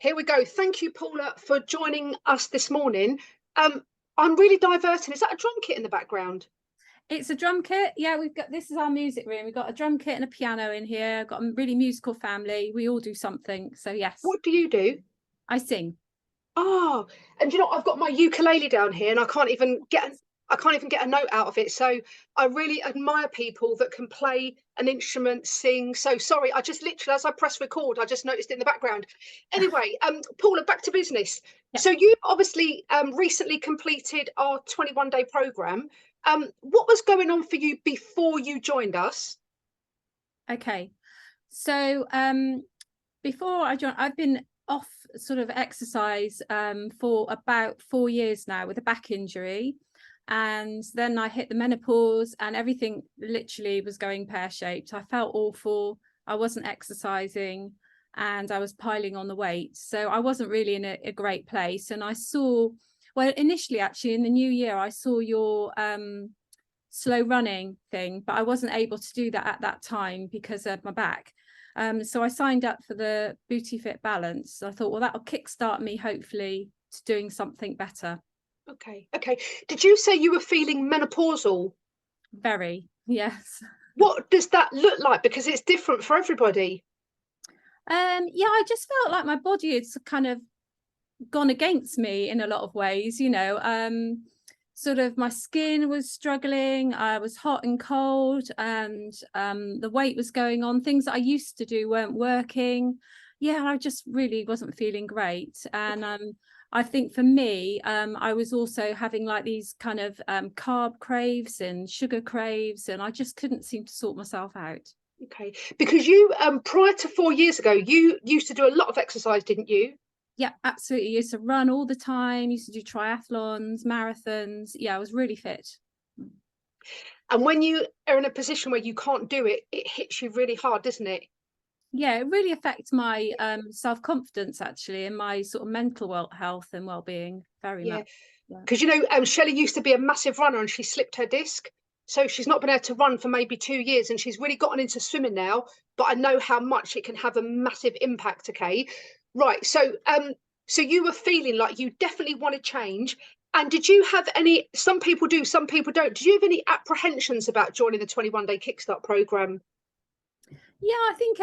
Here we go. Thank you, Paula, for joining us this morning. Um, I'm really diverting. Is that a drum kit in the background? It's a drum kit. Yeah, this is our music room. We've got a drum kit and a piano in here. I've got a really musical family. We all do something. So yes, What do you do? I sing. Oh, and I've got my ukulele down here, and I can't even get a note out of it. So I really admire people that can play an instrument, sing. So sorry, I just literally, as I press record, I just noticed it in the background. Anyway, Paula, back to business. Yeah. So you obviously recently completed our 21-day program. What was going on for you before you joined us? Okay. So before I joined, I've been off sort of exercise for about 4 years now with a back injury. And then I hit the menopause and everything literally was going pear-shaped. I felt awful. I wasn't exercising and I was piling on the weight. So I wasn't really in a great place. And I saw, well, initially actually in the new year, I saw your slow running thing, but I wasn't able to do that at that time because of my back. So I signed up for the Booty Fit Balance. I thought, well, that'll kickstart me hopefully to doing something better. Okay, okay. Did you say you were feeling menopausal? Very, yes. What does that look like? Because it's different for everybody. Yeah, I just felt like my body had kind of gone against me in a lot of ways, sort of my skin was struggling, I was hot and cold, and the weight was going on. Things that I used to do weren't working. Yeah, I just really wasn't feeling great. And Okay. I think for me, I was also having like these kind of carb craves and sugar craves, and I just couldn't seem to sort myself out. Okay, because you prior to 4 years ago, you used to do a lot of exercise, didn't you? Yeah, absolutely. Used to run all the time, used to do triathlons, marathons. Yeah, I was really fit. And when you are in a position where you can't do it, it hits you really hard, doesn't it? Yeah, it really affects my self-confidence actually, and my sort of mental health and well-being very Yeah, much. Yeah. because Shelley used to be a massive runner and she slipped her disc, so she's not been able to run for maybe 2 years, and she's really gotten into swimming now. But I know how much it can have a massive impact. Okay, right. So you were feeling like you definitely want to change. And did you have any? Some people do, some people don't. Did you have any apprehensions about joining the 21-day Kickstart program? Yeah, I think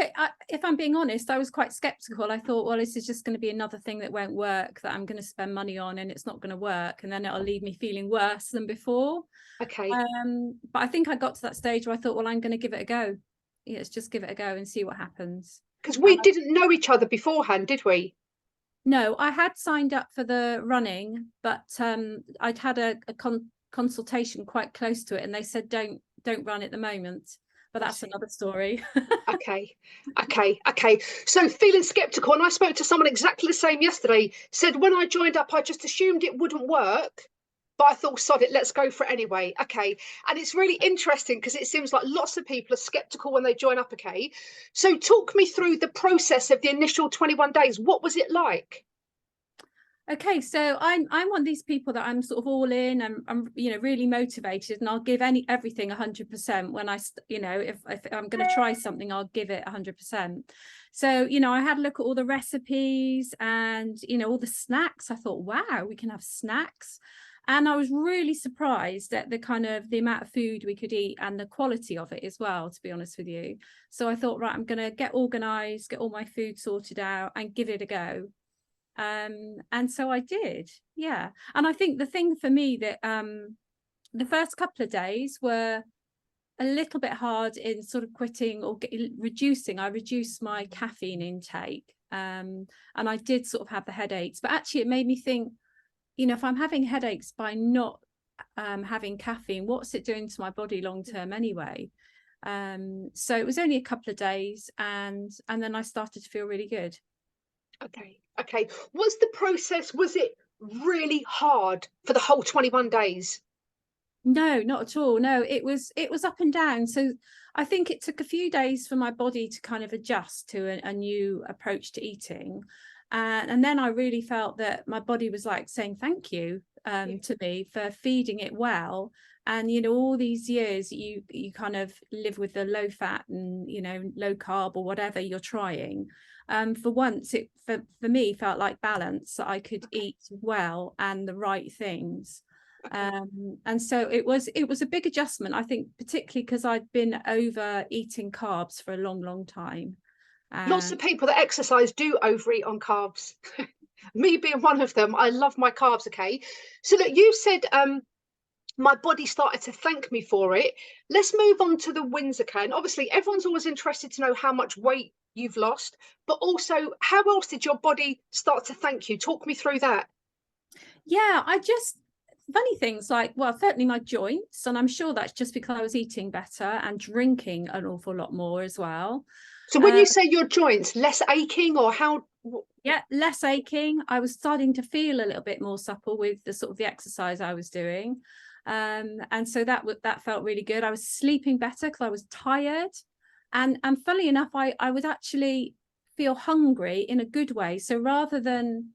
if I'm being honest, I was quite skeptical. I thought, well, this is just going to be another thing that won't work, that I'm going to spend money on, and it's not going to work, and then it'll leave me feeling worse than before. Okay, But I think I got to that stage where I thought, well, I'm going to give it a go. Yeah, let's just give it a go and see what happens. because And we didn't know each other beforehand, did we? no, I had signed up for the running, but I'd had a consultation quite close to it, and they said don't run at the moment. But I that's see. another story. Okay, okay. So feeling skeptical, and I spoke to someone exactly the same yesterday. Said when I joined up, I just assumed it wouldn't work, but I thought, sod it, let's go for it anyway. Okay, and it's really interesting because it seems like lots of people are skeptical when they join up. Okay, so talk me through the process of the initial 21 days. What was it like? Okay, so I'm one of these people that I'm sort of all in. I'm really motivated, and I'll give everything 100% when if I'm going to try something, I'll give it 100%. So I had a look at all the recipes and all the snacks. I thought, wow, we can have snacks, and I was really surprised at the amount of food we could eat and the quality of it as well, to be honest with you. So I thought, right, I'm going to get organized, get all my food sorted out, and give it a go. And so I did. Yeah. And I think the thing for me that the first couple of days were a little bit hard in sort of quitting or reducing. I reduced my caffeine intake, and I did sort of have the headaches, but actually it made me think, if I'm having headaches by not having caffeine, what's it doing to my body long term anyway? So it was only a couple of days, and then I started to feel really good. Okay. Was the process, was it really hard for the whole 21 days? No, not at all. No, it was up and down. So I think it took a few days for my body to kind of adjust to a new approach to eating. And then I really felt that my body was like saying thank you Yeah. to me for feeding it well. And all these years you kind of live with the low fat and low carb or whatever you're trying. for once, it for me felt like balance, that I could eat well and the right things. And so it was a big adjustment, I think, particularly because I'd been overeating carbs for a long time. Lots of people that exercise do overeat on carbs. Me being one of them. I love my carbs. Okay, so look, you said my body started to thank me for it. Let's move on to the wins. Okay, and obviously everyone's always interested to know how much weight you've lost, but also how else did your body start to thank you? Talk me through that. Yeah, funny things like, well, certainly my joints, and I'm sure that's just because I was eating better and drinking an awful lot more as well. So when you say your joints, less aching, or how? Yeah, less aching. I was starting to feel a little bit more supple with the sort of the exercise I was doing. And so that felt really good. I was sleeping better because I was tired. And funnily enough, I would actually feel hungry in a good way. So rather than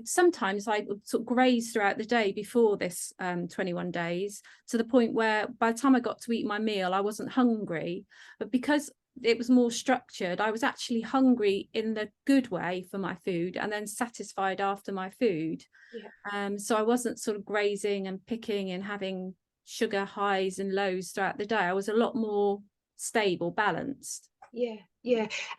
sometimes I would sort of graze throughout the day before this 21 days, to the point where by the time I got to eat my meal, I wasn't hungry. But because it was more structured, I was actually hungry in the good way for my food and then satisfied after my food. Yeah. So I wasn't sort of grazing and picking and having sugar highs and lows throughout the day. I was a lot more stable, balanced. Yeah.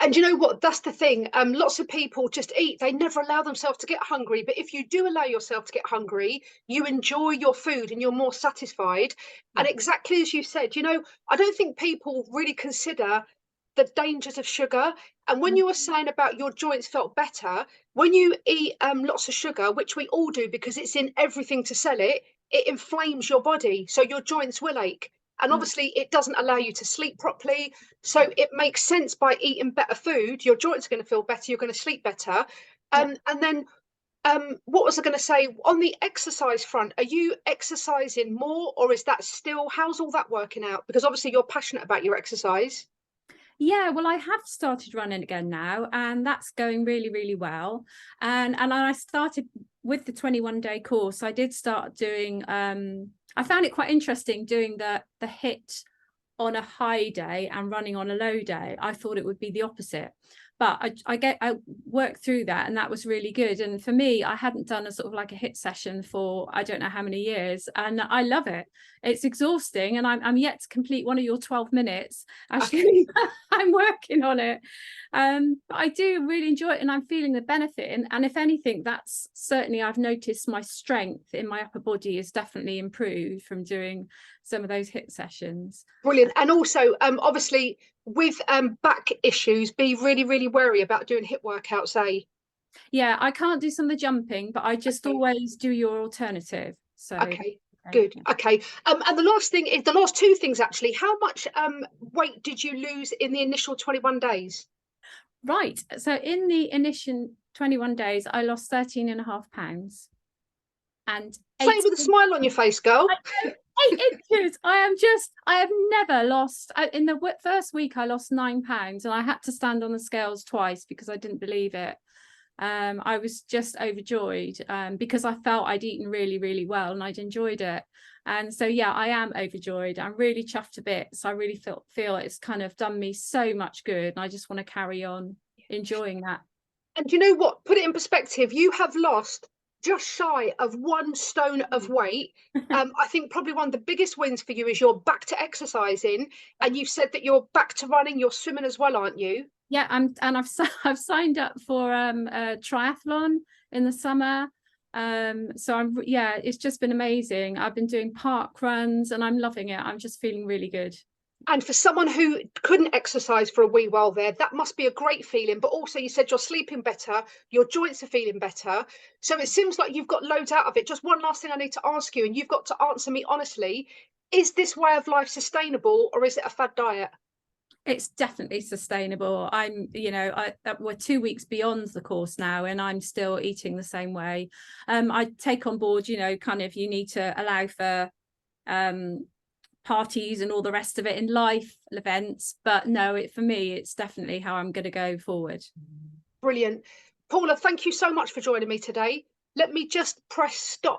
And you know what? That's the thing. Lots of people just eat. They never allow themselves to get hungry. But if you do allow yourself to get hungry, you enjoy your food and you're more satisfied. And Yeah. exactly as you said, I don't think people really consider the dangers of sugar. And when you were saying about your joints felt better, when you eat lots of sugar, which we all do because it's in everything to sell it, it inflames your body. So your joints will ache. And Mm. obviously, it doesn't allow you to sleep properly. So it makes sense by eating better food, your joints are going to feel better, you're going to sleep better. Yeah. And then what was I going to say? On the exercise front, are you exercising more, or is that still, how's all that working out? Because obviously you're passionate about your exercise. Yeah, well, I have started running again now, and that's going really well. And I started with the 21-day course. I did start doing I found it quite interesting doing the HIIT on a high day and running on a low day. I thought it would be the opposite, but I worked through that, and that was really good. And for me, I hadn't done a sort of like a HIIT session for I don't know how many years, and I love it. It's exhausting, and I'm yet to complete one of your 12 minutes. Actually, Okay. I'm working on it. But I do really enjoy it, and I'm feeling the benefit. And if anything, that's certainly, I've noticed my strength in my upper body is definitely improved from doing some of those HIIT sessions. Brilliant. And also, obviously, with back issues, be really wary about doing HIIT workouts, eh? Yeah, I can't do some of the jumping, but I just Okay. always do your alternative. So Okay. Good. yeah. Okay. And the last thing is the last two things actually. How much weight did you lose in the initial 21 days? Right. So in the initial 21 days, I lost 13.5 pounds and Say it with a smile on your face, girl. 8 inches. I have never lost. In the first week, I lost 9 pounds, and I had to stand on the scales twice because I didn't believe it. I was just overjoyed because I felt I'd eaten really well and I'd enjoyed it. And so, yeah, I am overjoyed. I'm really chuffed to bits. I really feel it's kind of done me so much good. And I just want to carry on enjoying that. And you know what? Put it in perspective. You have lost just shy of 1 stone of weight. I think probably one of the biggest wins for you is you're back to exercising, and you've said that you're back to running. You're swimming as well, aren't you? Yeah, I've signed up for a triathlon in the summer. So it's just been amazing. I've been doing park runs and I'm loving it. I'm just feeling really good. And for someone who couldn't exercise for a wee while there, that must be a great feeling. But also, you said you're sleeping better, your joints are feeling better. So it seems like you've got loads out of it. Just one last thing I need to ask you, and you've got to answer me honestly. Is this way of life sustainable, or is it a fad diet? It's definitely sustainable. We're 2 weeks beyond the course now, and I'm still eating the same way. I take on board, kind of you need to allow for parties and all the rest of it in life events, but no, for me, it's definitely how I'm going to go forward. Brilliant. Paula, thank you so much for joining me today. Let me just press stop.